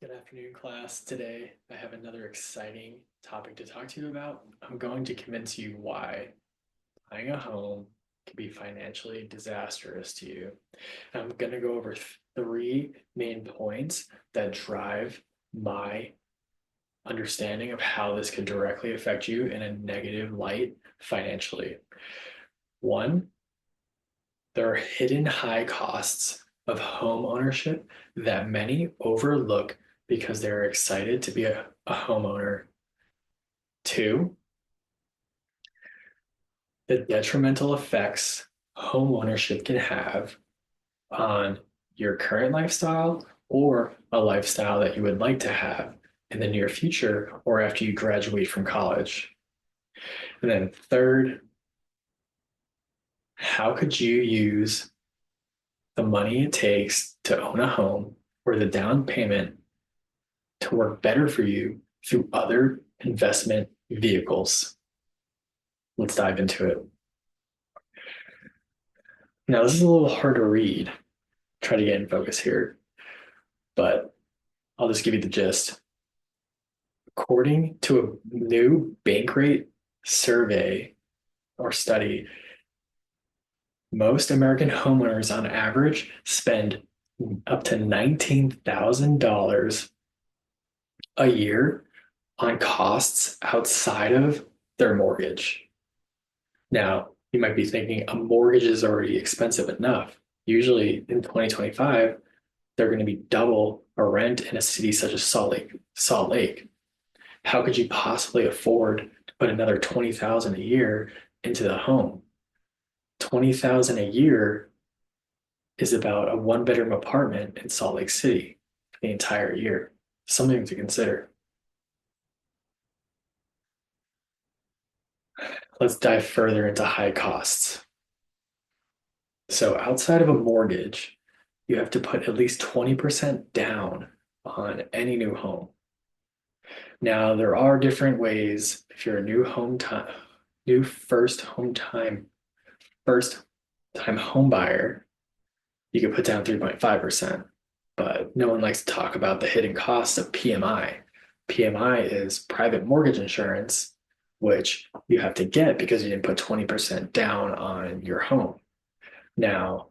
Good afternoon, class. Today, I have another exciting topic to talk to you about. I'm going to convince you why buying a home can be financially disastrous to you. And I'm going to go over three main points that drive my understanding of how this could directly affect you in a negative light financially. One, there are hidden high costs of home ownership that many overlook because they're excited to be a homeowner. Two, the detrimental effects home ownership can have on your current lifestyle or a lifestyle that you would like to have in the near future or after you graduate from college. And then third, how could you use the money it takes to own a home or the down payment to work better for you through other investment vehicles? Let's dive into it. Now, this is a little hard to read. Try to get in focus here, but I'll just give you the gist. According to a new Bankrate survey or study, most American homeowners on average spend up to $19,000 a year on costs outside of their mortgage. Now, you might be thinking a mortgage is already expensive enough. Usually in 2025, they're going to be double a rent in a city such as Salt Lake. How could you possibly afford to put another 20,000 a year into the home? 20,000 a year is about a one-bedroom apartment in Salt Lake City for the entire year. Something to consider. Let's dive further into high costs. So outside of a mortgage, you have to put at least 20% down on any new home. Now, there are different ways if you're a new first time home buyer, you could put down 3.5%. But no one likes to talk about the hidden costs of PMI. PMI is private mortgage insurance, which you have to get because you didn't put 20% down on your home. Now,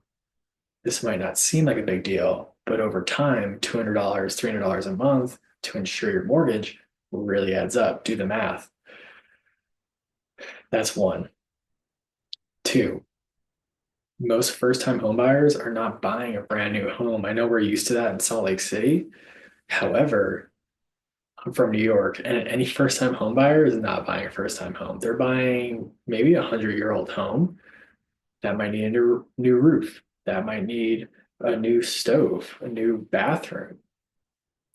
this might not seem like a big deal, but over time, $200, $300 a month to insure your mortgage really adds up. Do the math. That's one. Two, most first-time homebuyers are not buying a brand new home. I know we're used to that in Salt Lake City. However, I'm from New York, and any first-time homebuyer is not buying a first-time home. They're buying maybe a 100-year-old home that might need a new roof, that might need a new stove, a new bathroom.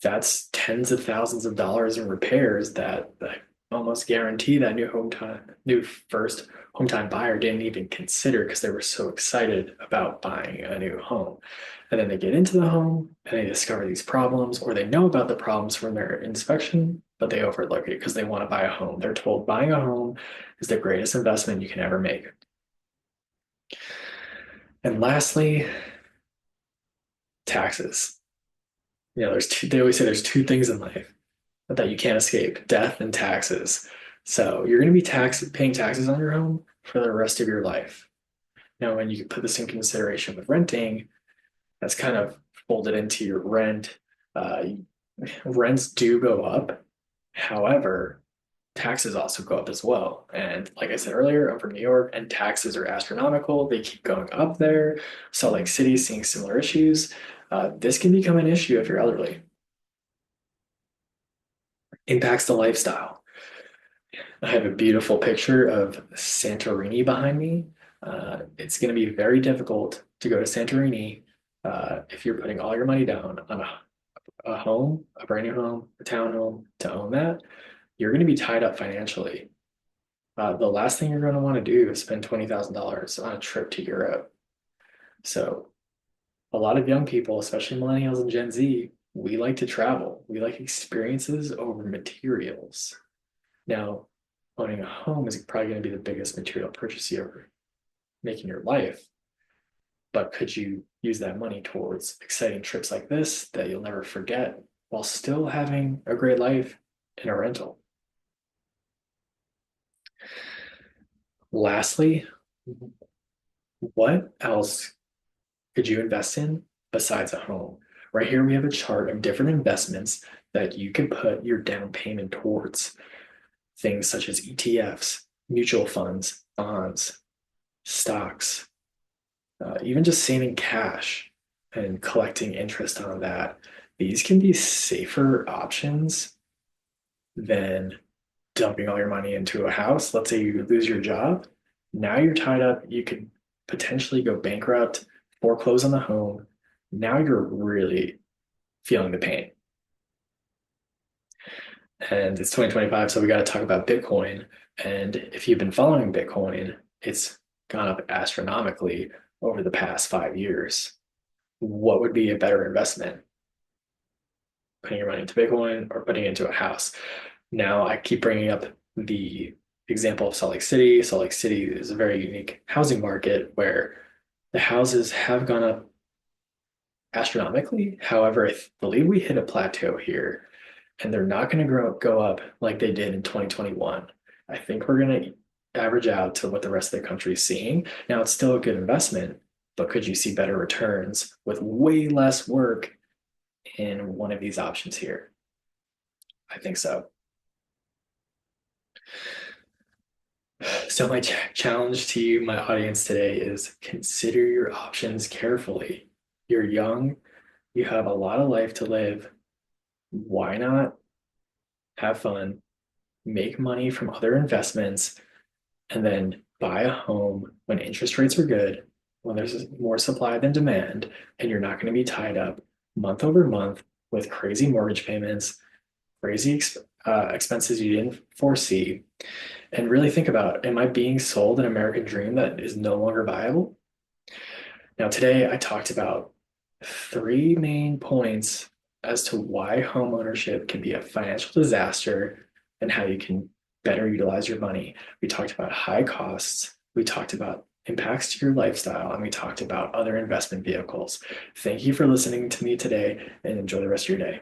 That's tens of thousands of dollars in repairs that I almost guarantee that new first home-time buyer didn't even consider because they were so excited about buying a new home. And then they get into the home and they discover these problems, or they know about the problems from their inspection, but they overlook it because they want to buy a home. They're told buying a home is the greatest investment you can ever make. And lastly, taxes. They always say there's two things in life that you can't escape: death and taxes. So you're going to be paying taxes on your home for the rest of your life. Now, when you put this in consideration with renting, that's kind of folded into your rent. Uh, Rents do go up. However, taxes also go up as well. And like I said earlier, I'm from New York and taxes are astronomical. They keep going up there. Salt Lake City is seeing similar issues. This can become an issue if you're elderly. Impacts the lifestyle. I have a beautiful picture of Santorini behind me. It's going to be very difficult to go to Santorini if you're putting all your money down on a home, a brand new home, a townhome to own that. You're going to be tied up financially. The last thing you're going to want to do is spend $20,000 on a trip to Europe. So, a lot of young people, especially millennials and Gen Z, we like to travel. We like experiences over materials. Now, owning a home is probably going to be the biggest material purchase you ever make in your life. But could you use that money towards exciting trips like this that you'll never forget, while still having a great life in a rental. Lastly, what else could you invest in besides a home? Right here, we have a chart of different investments that you can put your down payment towards. Things such as ETFs, mutual funds, bonds, stocks, even just saving cash and collecting interest on that. These can be safer options than dumping all your money into a house. Let's say you lose your job. Now you're tied up. You could potentially go bankrupt, foreclose on the home. Now you're really feeling the pain. And it's 2025, so we got to talk about Bitcoin. And if you've been following Bitcoin, it's gone up astronomically over the past 5 years. What would be a better investment? Putting your money into Bitcoin or putting it into a house? Now, I keep bringing up the example of Salt Lake City. Salt Lake City is a very unique housing market where the houses have gone up astronomically. However, I believe we hit a plateau here and they're not going to go up like they did in 2021. I think we're going to average out to what the rest of the country is seeing. Now, it's still a good investment, but could you see better returns with way less work in one of these options here? I think so. So, my challenge to you, my audience today, is consider your options carefully. You're young, you have a lot of life to live. Why not have fun, make money from other investments, and then buy a home when interest rates are good, when there's more supply than demand, and you're not going to be tied up month over month with crazy mortgage payments, crazy expenses you didn't foresee, and really think about, am I being sold an American dream that is no longer viable? Now, today I talked about three main points as to why home ownership can be a financial disaster and how you can better utilize your money. We talked about high costs, we talked about impacts to your lifestyle, and we talked about other investment vehicles. Thank you for listening to me today and enjoy the rest of your day.